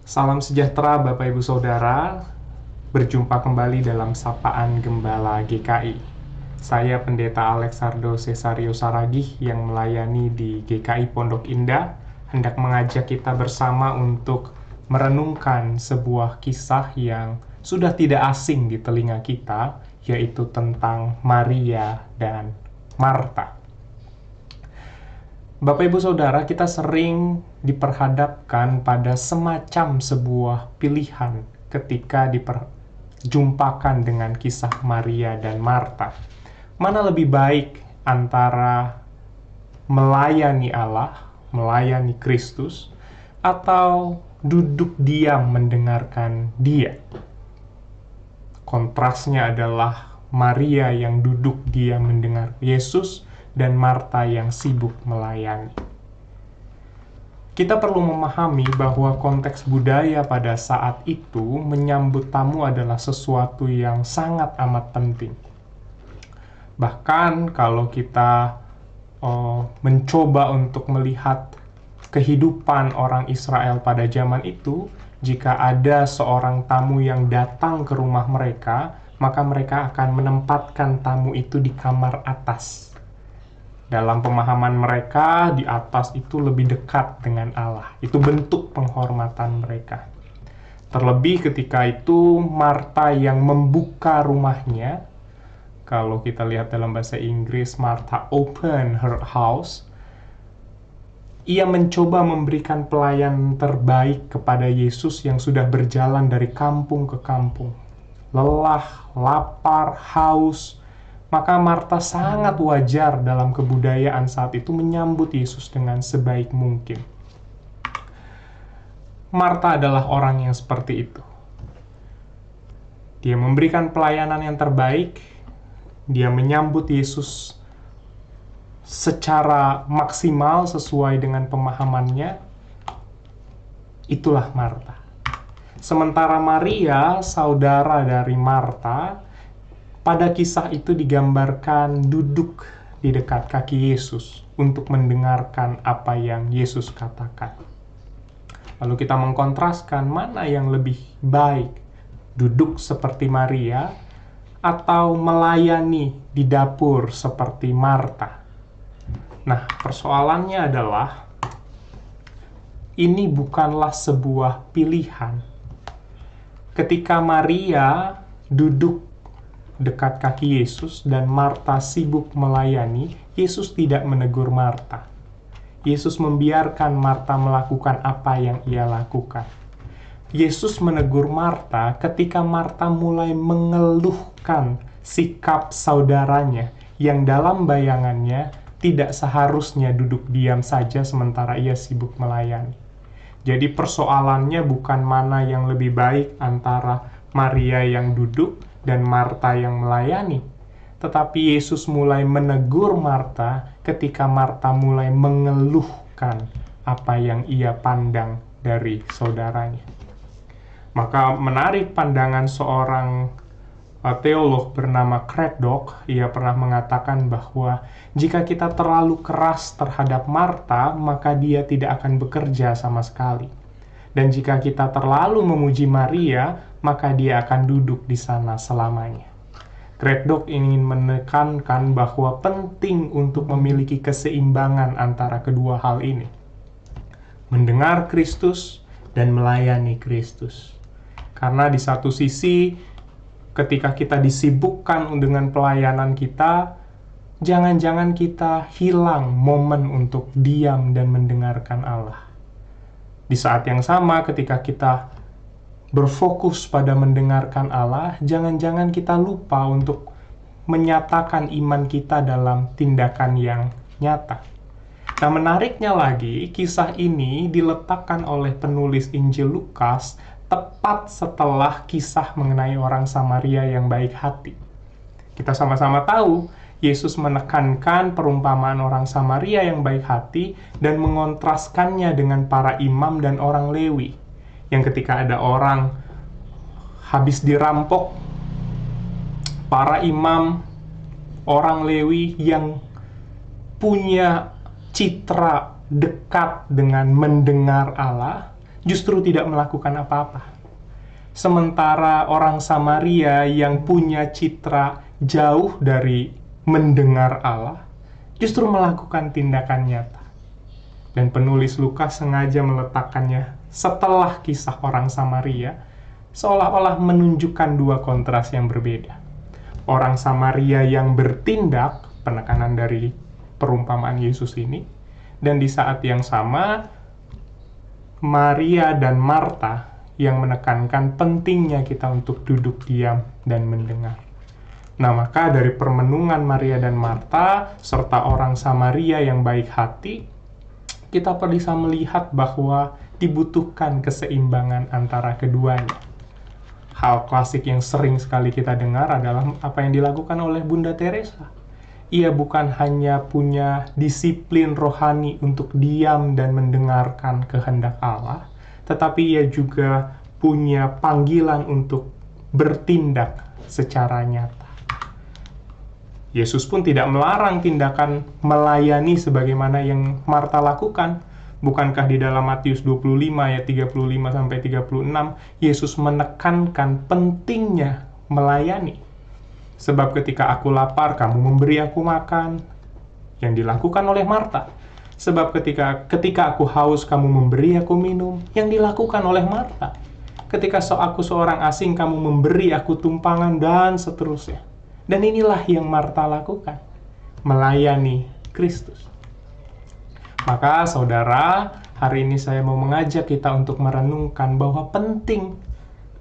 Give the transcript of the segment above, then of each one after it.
Salam sejahtera Bapak Ibu Saudara, berjumpa kembali dalam Sapaan Gembala GKI. Saya Pendeta Alexardo Cesario Saragih yang melayani di GKI Pondok Indah, hendak mengajak kita bersama untuk merenungkan sebuah kisah yang sudah tidak asing di telinga kita, yaitu tentang Maria dan Marta. Bapak Ibu Saudara, kita sering diperhadapkan pada semacam sebuah pilihan ketika diperjumpakan dengan kisah Maria dan Marta. Mana lebih baik antara melayani Allah, melayani Kristus, atau duduk diam mendengarkan Dia? Kontrasnya adalah Maria yang duduk diam mendengar Yesus, dan Marta yang sibuk melayani. Kita perlu memahami bahwa konteks budaya pada saat itu menyambut tamu adalah sesuatu yang sangat amat penting. Bahkan kalau kita mencoba untuk melihat kehidupan orang Israel pada zaman itu, jika ada seorang tamu yang datang ke rumah mereka, maka mereka akan menempatkan tamu itu di kamar atas. Dalam pemahaman mereka, di atas itu lebih dekat dengan Allah. Itu bentuk penghormatan mereka. Terlebih ketika itu Marta yang membuka rumahnya. Kalau kita lihat dalam bahasa Inggris, Martha open her house. Ia mencoba memberikan pelayanan terbaik kepada Yesus yang sudah berjalan dari kampung ke kampung. Lelah, lapar, haus. Maka Marta sangat wajar dalam kebudayaan saat itu menyambut Yesus dengan sebaik mungkin. Marta adalah orang yang seperti itu. Dia memberikan pelayanan yang terbaik, dia menyambut Yesus secara maksimal sesuai dengan pemahamannya. Itulah Marta. Sementara Maria, saudara dari Marta, pada kisah itu digambarkan duduk di dekat kaki Yesus untuk mendengarkan apa yang Yesus katakan. Lalu kita mengkontraskan mana yang lebih baik, duduk seperti Maria atau melayani di dapur seperti Marta. Nah, persoalannya adalah ini bukanlah sebuah pilihan. Ketika Maria duduk dekat kaki Yesus dan Marta sibuk melayani, Yesus tidak menegur Marta. Yesus membiarkan Marta melakukan apa yang ia lakukan. Yesus menegur Marta ketika Marta mulai mengeluhkan sikap saudaranya yang dalam bayangannya tidak seharusnya duduk diam saja sementara ia sibuk melayani. Jadi persoalannya bukan mana yang lebih baik antara Maria yang duduk dan Marta yang melayani. Tetapi Yesus mulai menegur Marta ketika Marta mulai mengeluhkan apa yang ia pandang dari saudaranya. Maka menarik pandangan seorang teolog bernama Craddock. Ia pernah mengatakan bahwa jika kita terlalu keras terhadap Marta, maka dia tidak akan bekerja sama sekali. Dan jika kita terlalu memuji Maria, maka dia akan duduk di sana selamanya. Craddock ingin menekankan bahwa penting untuk memiliki keseimbangan antara kedua hal ini. Mendengar Kristus dan melayani Kristus. Karena di satu sisi, ketika kita disibukkan dengan pelayanan kita, jangan-jangan kita hilang momen untuk diam dan mendengarkan Allah. Di saat yang sama, ketika kita berfokus pada mendengarkan Allah, jangan-jangan kita lupa untuk menyatakan iman kita dalam tindakan yang nyata. Nah, menariknya lagi, kisah ini diletakkan oleh penulis Injil Lukas tepat setelah kisah mengenai orang Samaria yang baik hati. Kita sama-sama tahu, Yesus menekankan perumpamaan orang Samaria yang baik hati dan mengontraskannya dengan para imam dan orang Lewi. Yang ketika ada orang habis dirampok, para imam, orang Lewi yang punya citra dekat dengan mendengar Allah, justru tidak melakukan apa-apa. Sementara orang Samaria yang punya citra jauh dari mendengar Allah, justru melakukan tindakan nyata. Dan penulis Lukas sengaja meletakkannya setelah kisah orang Samaria, seolah-olah menunjukkan dua kontras yang berbeda. Orang Samaria yang bertindak, penekanan dari perumpamaan Yesus ini, dan di saat yang sama, Maria dan Marta yang menekankan pentingnya kita untuk duduk diam dan mendengar. Nah, maka dari permenungan Maria dan Marta, serta orang Samaria yang baik hati, kita bisa melihat bahwa dibutuhkan keseimbangan antara keduanya. Hal klasik yang sering sekali kita dengar adalah apa yang dilakukan oleh Bunda Teresa. Ia bukan hanya punya disiplin rohani untuk diam dan mendengarkan kehendak Allah, tetapi ia juga punya panggilan untuk bertindak secara nyata. Yesus pun tidak melarang tindakan melayani sebagaimana yang Marta lakukan. Bukankah di dalam Matius 25 ayat 35-36, Yesus menekankan pentingnya melayani. Sebab ketika aku lapar, kamu memberi aku makan. Yang dilakukan oleh Marta. Sebab ketika aku haus, kamu memberi aku minum. Yang dilakukan oleh Marta. Ketika aku seorang asing, kamu memberi aku tumpangan, dan seterusnya. Dan inilah yang Marta lakukan. Melayani Kristus. Maka saudara, hari ini saya mau mengajak kita untuk merenungkan bahwa penting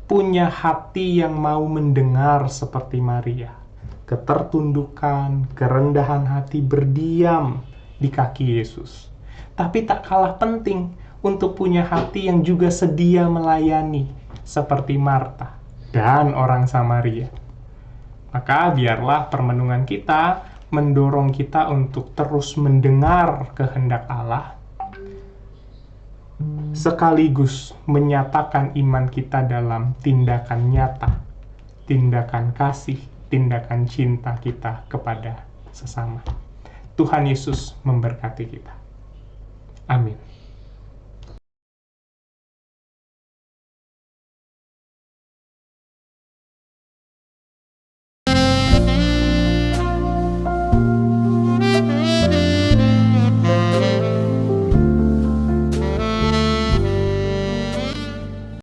punya hati yang mau mendengar seperti Maria. Ketertundukan, kerendahan hati berdiam di kaki Yesus. Tapi tak kalah penting untuk punya hati yang juga sedia melayani seperti Marta dan orang Samaria. Maka biarlah permenungan kita mendorong kita untuk terus mendengar kehendak Allah, sekaligus menyatakan iman kita dalam tindakan nyata, tindakan kasih, tindakan cinta kita kepada sesama. Tuhan Yesus memberkati kita. Amin.